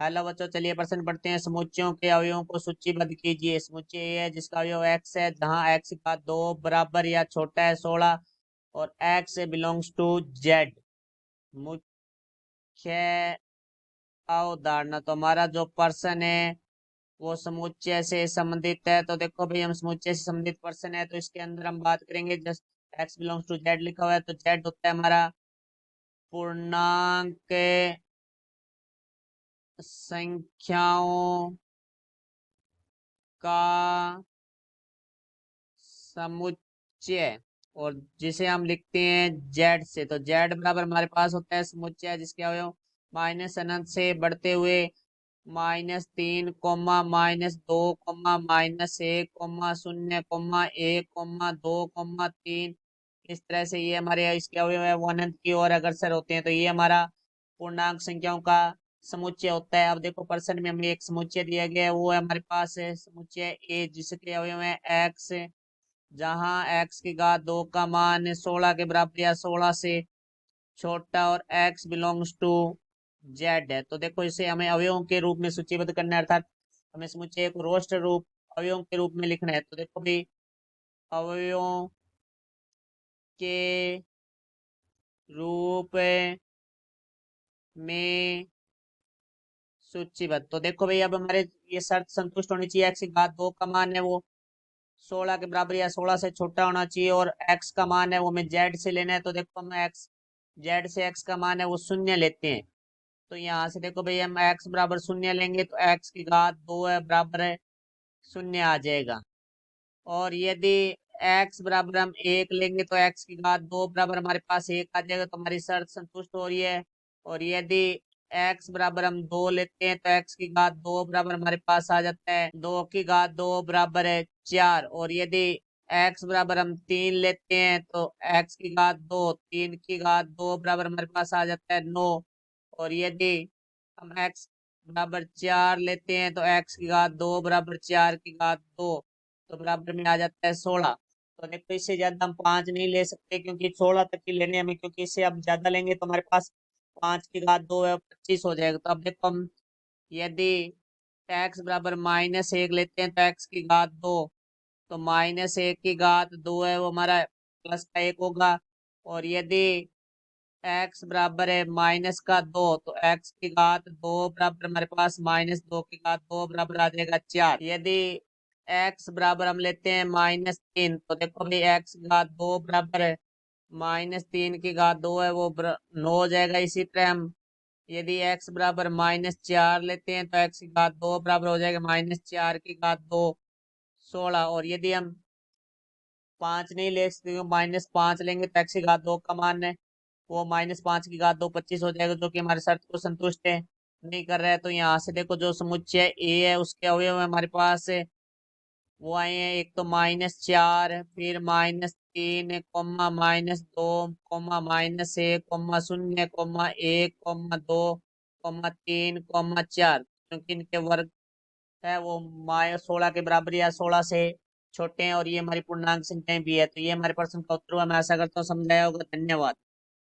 Hello बच्चों, चलिए प्रश्न पढ़ते हैं। समुच्चयों के अवयवों को सूचीबद्ध कीजिए। समुच्चय ए है जिसका अवयव एक्स है, जहां एक्स का 2 बराबर या छोटा है 16 और एक्स बिलोंग्स टू जेड। मुख्य अवधारणा, तो हमारा जो पर्सन है वो समुच्चय से संबंधित है। तो देखो भाई, हम समुच्चय से संबंधित पर्सन है तो इसके अंदर हम बात करेंगे। Just X belongs to Z लिखा हुआ है तो जेड होता है हमारा पूर्णांक संख्याओं का समुच्चय, और जिसे हम लिखते हैं जेड से। तो जेड बराबर हमारे पास होता है समुच्चय जिसके अवयव माइनस अनंत से बढ़ते हुए -3 comma -2 comma -1 comma 0 comma 1 comma 2 comma 3, इस तरह से ये हमारे इसके अवयव है वो अनंत की ओर अग्रसर होते हैं। तो ये हमारा पूर्णांक संख्याओं का समुच्चय होता है। अब देखो प्रश्न में हमें एक समुच्चय दिया गया है, वो है हमारे पास है समुच्चय ए जिसके अवयव है एक्स, जहां एक्स की घात 2 का मान 16 के बराबर या 16 से छोटा और एक्स बिलोंग्स टू जेड है। तो देखो इसे हमें अवयवों के रूप में सूचीबद्ध करना है, अर्थात हमें समुच्चय को रोस्टर रूप अवयवों के रूप में लिखना है। तो देखो भी अवयवों के रूप में सूचीबद्ध। तो देखो भाई, अब हमारे ये शर्त संतुष्ट होनी चाहिए। एक्स की घात 2 का मान है वो 16 के बराबर या 16 से छोटा होना चाहिए, और एक्स का मान है वो हमें जेड से लेना है। तो देखो हम एक्स जेड से एक्स का मान है वो 0 लेते हैं। तो यहाँ से देखो भाई, हम एक्स बराबर 0 लेंगे तो एक्स की घात 2 है बराबर है 0 आ जाएगा। और यदि एक्स बराबर हम 1 लेंगे तो एक्स की घात 2 बराबर हमारे पास 1 आ जाएगा। तो हमारी शर्त संतुष्ट हो रही है। और यदि एक्स बराबर हम 2 लेते हैं तो एक्स की घात 2 बराबर हमारे पास आ जाता है 2 की घात 2 बराबर है 4। और यदि एक्स बराबर हम 3 लेते हैं तो एक्स की घात 2 3 की घात 2 बराबर हमारे पास आ जाता है 9। और यदि हम एक्स बराबर 4 लेते हैं तो एक्स की घात 2 बराबर 4 की घात 2, तो बराबर में आ जाता है 16। तो देखो इससे ज्यादा हम 5 नहीं ले सकते क्योंकि 16 तक ही लेने हमें, क्योंकि इससे अब ज्यादा लेंगे तो हमारे पास 5 की घात 2 है 25 हो जाएगा। तो अब देखो हम यदि एक्स बराबर -1 लेते हैं तो एक्स की घात 2, तो -1 की घात 2 है वो हमारा प्लस का 1 होगा। और यदि एक्स बराबर है -2, तो एक्स की घात 2 बराबर हमारे पास -2 की घात 2 बराबर आ जाएगा 4। यदि एक्स बराबर हम लेते हैं -3, तो देखो भाई एक्स की घात 2 बराबर है -3 की घात 2 है वो 9 हो जाएगा। इसी तरह हम यदि एक्स बराबर -4 लेते हैं तो एक्स की घात 2 बराबर हो जाएगा -4 की घात 2 16। और यदि हम 5 नहीं ले सकते, -5 लेंगे तो एक्स की घात 2 का मान है वो -5 की घात 2 25 हो जाएगा, जो कि हमारे शर्त को संतुष्ट है नहीं कर रहा है। तो यहाँ से देखो जो समुच्चय ए है उसके अवयव हमारे पास है वो आए हैं। एक तो -4, फिर -3 comma -2 comma -1 comma 0 comma 1 comma 2 comma 3 comma 4, क्योंकि इनके वर्ग है वो माया 16 के बराबर या 16 से छोटे हैं, और ये हमारी पूर्णांक संख्याएं भी है। तो ये हमारे प्रश्न का उत्तर हुआ। मैं आशा करता हूँ समझाया होगा। धन्यवाद।